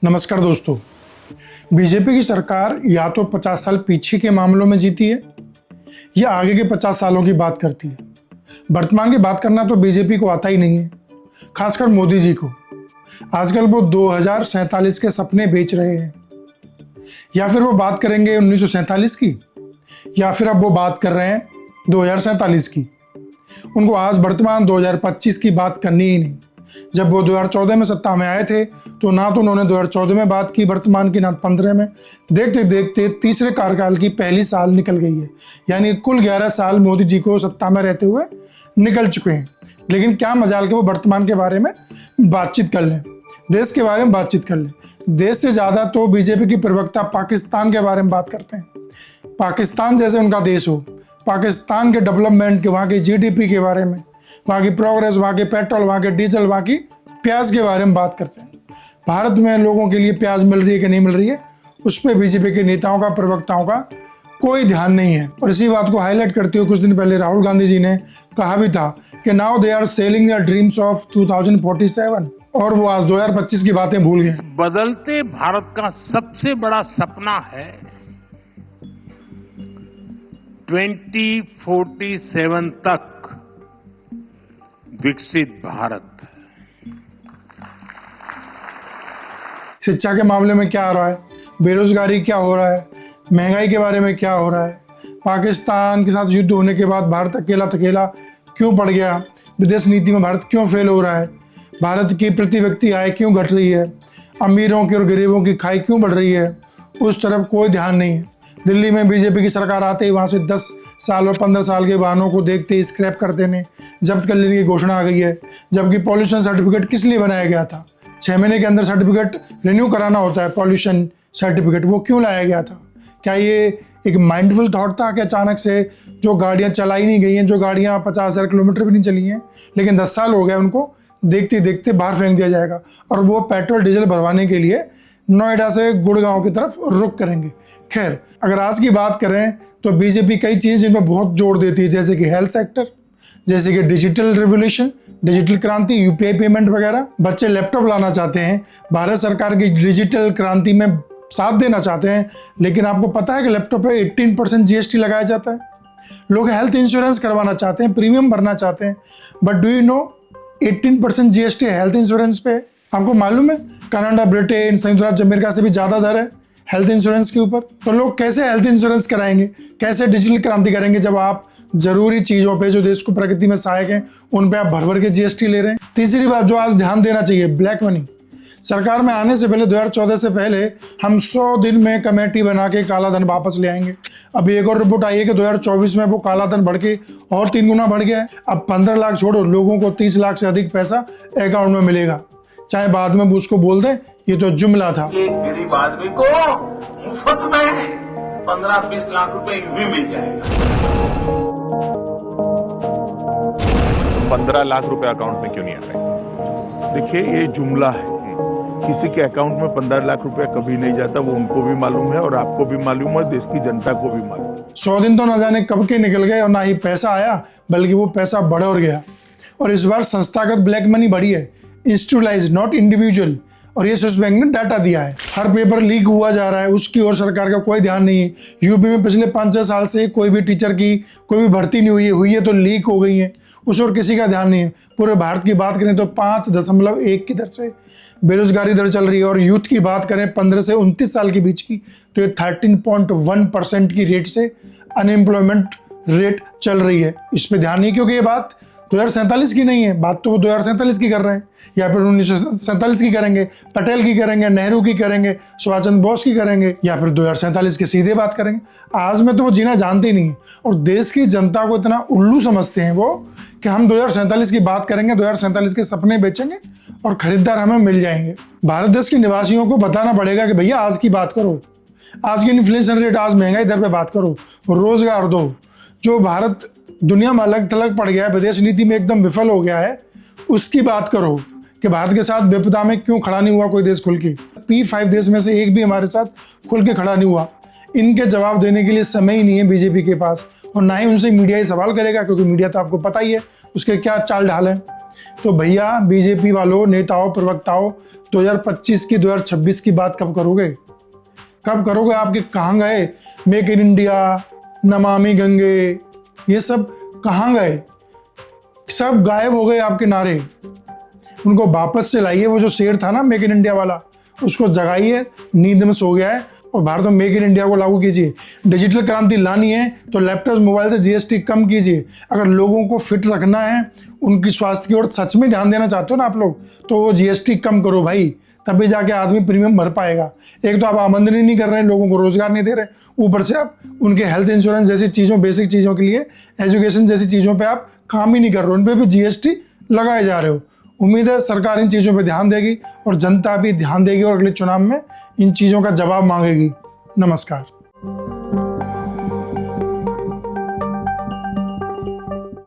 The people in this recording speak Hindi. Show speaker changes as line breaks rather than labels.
नमस्कार दोस्तों। बीजेपी की सरकार या तो 50 साल पीछे के मामलों में जीती है या आगे के 50 सालों की बात करती है। वर्तमान की बात करना तो बीजेपी को आता ही नहीं है, खासकर मोदी जी को। आजकल वो 2047 के सपने बेच रहे हैं। या फिर वो बात करेंगे 1947 की, या फिर अब वो बात कर रहे हैं 2047 की। उनको आज वर्तमान 2025 की बात करनी ही नहीं। जब वो 2014 में सत्ता में आए थे तो ना तो उन्होंने 2014 में बात की वर्तमान की, ना 15 में। देखते देखते तीसरे कार्यकाल की पहली साल निकल गई है, यानी कुल 11 साल मोदी जी को सत्ता में रहते हुए निकल चुके हैं। लेकिन क्या मजाल के वो वर्तमान के बारे में बातचीत कर लें, देश के बारे में बातचीत कर लें। देश से ज़्यादा तो बीजेपी की प्रवक्ता पाकिस्तान के बारे में बात करते हैं। पाकिस्तान जैसे उनका देश हो, पाकिस्तान के डेवलपमेंट के, वहाँ की जीडीपी के बारे में, वहाँ की प्रोग्रेस, वहाँ के पेट्रोल, वहाँ के डीजल, वहाँ की प्याज के बारे में बात करते हैं। भारत में लोगों के लिए प्याज मिल रही है कि नहीं मिल रही है, उस पर बीजेपी के नेताओं का, प्रवक्ताओं का कोई ध्यान नहीं है। और इसी बात को हाईलाइट करते हुए कुछ दिन पहले राहुल गांधी जी ने कहा भी था कि now they are selling their dreams of 2047, और वो आज 2025 की बातें भूल गए।
बदलते भारत का सबसे बड़ा सपना है 2047 तक विकसित भारत।
शिक्षा के मामले में क्या हो रहा है, बेरोजगारी क्या हो रहा है, महंगाई के बारे में क्या हो रहा है, पाकिस्तान के साथ युद्ध होने के बाद भारत अकेला थकेला क्यों पड़ गया, विदेश नीति में भारत क्यों फेल हो रहा है, भारत की प्रति व्यक्ति आय क्यों घट रही है, अमीरों की और गरीबों की खाई क्यों बढ़ रही है, उस तरफ कोई ध्यान नहीं है। दिल्ली में बीजेपी की सरकार आते ही वहाँ से 10 साल और 15 साल के वाहनों को देखते ही स्क्रैप कर देने, जब्त कर लेने की घोषणा आ गई है। जबकि पॉल्यूशन सर्टिफिकेट किस लिए बनाया गया था? 6 महीने के अंदर सर्टिफिकेट रिन्यू कराना होता है, पॉल्यूशन सर्टिफिकेट, वो क्यों लाया गया था? क्या ये एक माइंडफुल थॉट था कि अचानक से जो गाड़ियाँ चलाई नहीं गई हैं, जो गाड़ियाँ 50,000 किलोमीटर भी नहीं चली हैं, लेकिन 10 साल हो गए उनको, देखते देखते बाहर फेंक दिया जाएगा और वो पेट्रोल डीजल भरवाने के लिए नोएडा से गुड़गांव की तरफ रुख करेंगे। खैर, अगर आज की बात करें तो बीजेपी कई चीज़ जिन पर बहुत जोर देती है, जैसे कि हेल्थ सेक्टर, जैसे कि डिजिटल रिवोल्यूशन, डिजिटल क्रांति, यूपीआई पेमेंट वगैरह। बच्चे लैपटॉप लाना चाहते हैं, भारत सरकार की डिजिटल क्रांति में साथ देना चाहते हैं, लेकिन आपको पता है कि लैपटॉप पे 18% जीएसटी लगाया जाता है। लोग हेल्थ इंश्योरेंस करवाना चाहते हैं, प्रीमियम भरना चाहते हैं, but do you know 18% GST health insurance पे? आपको मालूम है कनाडा, ब्रिटेन, संयुक्त राज्य अमेरिका से भी ज़्यादा दर है हेल्थ इंश्योरेंस के ऊपर। तो लोग कैसे हेल्थ इंश्योरेंस कराएंगे, कैसे डिजिटल क्रांति करेंगे, जब आप जरूरी चीज़ों पे जो देश को प्रगति में सहायक हैं उन पे आप भर भर के जीएसटी ले रहे हैं। तीसरी बात जो आज ध्यान देना चाहिए, ब्लैक मनी। सरकार में आने से पहले 2014 से पहले हम 100 दिन में कमेटी बना के काला धन वापस ले आएंगे। अब एक और रिपोर्ट आई है कि 2024 में वो काला धन बढ़ के और 3 गुना बढ़ गया है। अब 15 लाख छोड़ो, लोगों को 30 लाख से अधिक पैसा अकाउंट में मिलेगा, चाहे बाद में वो उसको बोल दें ये तो जुमला था।
एक गरीब आदमी को मुफ्त में 15-20 लाख रुपए भी मिल जाएगा।
15 लाख रुपए अकाउंट में क्यों नहीं आ रहे? देखिए, ये जुमला है। किसी के अकाउंट में 15 लाख रुपया कभी नहीं जाता, वो उनको भी मालूम है और आपको भी मालूम है, देश की जनता को भी मालूम है।
100 दिन तो न जाने कब के निकल गए और ना ही पैसा आया, बल्कि वो पैसा बढ़ और गया। और इस बार संस्थागत ब्लैक मनी बढ़ी है, इंस्टीट्यूलाइज्ड, नॉट इंडिविजुअल। और ये स्विस बैंक ने डाटा दिया है। हर पेपर लीक हुआ जा रहा है, उसकी और सरकार का कोई ध्यान नहीं है। यूपी में पिछले 5-6 साल से कोई भी टीचर की कोई भी भर्ती नहीं हुई है तो लीक हो गई है, उस और किसी का ध्यान नहीं है। पूरे भारत की बात करें तो 5.1 की दर से बेरोजगारी दर चल रही है। और यूथ की बात करें 15 से 29 साल के बीच की, तो ये 13.1% की रेट से अनएम्प्लॉयमेंट रेट चल रही है। इस पर ध्यान नहीं, क्योंकि ये बात 2047 की नहीं है, बात तो वो 2047 की कर रहे हैं, या फिर 1947 की करेंगे, पटेल की करेंगे, नेहरू की करेंगे, सुभाष चंद्र बोस की करेंगे, या फिर 2047 की सीधे बात करेंगे। आज में तो वो जीना जानते ही नहीं है। और देश की जनता को इतना उल्लू समझते हैं वो कि हम 2047 की बात करेंगे, 2047 के सपने बेचेंगे और खरीदार हमें मिल जाएंगे। भारत देश के निवासियों को बताना पड़ेगा कि भैया आज की बात करो, आज की इन्फ्लेशन रेट, आज महंगाई दर पे बात करो, रोजगार दो। जो भारत दुनिया में अलग थलग पड़ गया है, विदेश नीति में एकदम विफल हो गया है, उसकी बात करो कि भारत के साथ विपदा में क्यों खड़ा नहीं हुआ कोई देश खुल के। P5 देश में से एक भी हमारे साथ खुल के खड़ा नहीं हुआ। इनके जवाब देने के लिए समय ही नहीं है बीजेपी के पास, और ना ही उनसे मीडिया ही सवाल करेगा, क्योंकि मीडिया तो आपको पता ही है उसके क्या चाल ढाल है। तो भैया बीजेपी वालों, नेताओं, प्रवक्ताओं, 2025 की 2026 की बात कब करोगे? कब करोगे? आपके कहाँ गए make in India, Namami Gange, ये सब कहाँ गए? सब गायब हो गए आपके नारे। उनको वापस से लाइए। वो जो शेर था ना मेक इन इंडिया वाला, उसको जगाइए, नींद में सो गया है, और भारत में मेक इन इंडिया को लागू कीजिए। डिजिटल क्रांति लानी है तो लैपटॉप मोबाइल से जीएसटी कम कीजिए। अगर लोगों को फिट रखना है, उनकी स्वास्थ्य की ओर सच में ध्यान देना चाहते हो ना आप लोग, तो वो जीएसटी कम करो भाई, तभी जाके आदमी प्रीमियम भर पाएगा। एक तो आप आमदनी नहीं कर रहे हैं, लोगों को रोजगार नहीं दे रहे, ऊपर से आप उनके हेल्थ इंश्योरेंस जैसी चीज़ों, बेसिक चीज़ों के लिए, एजुकेशन जैसी चीज़ों पर आप काम ही नहीं कर रहे हो, उन पर भी जीएसटी लगाए जा रहे हो। उम्मीद है सरकार इन चीज़ों पे ध्यान देगी और जनता भी ध्यान देगी और अगले चुनाव में इन चीज़ों का जवाब मांगेगी। नमस्कार।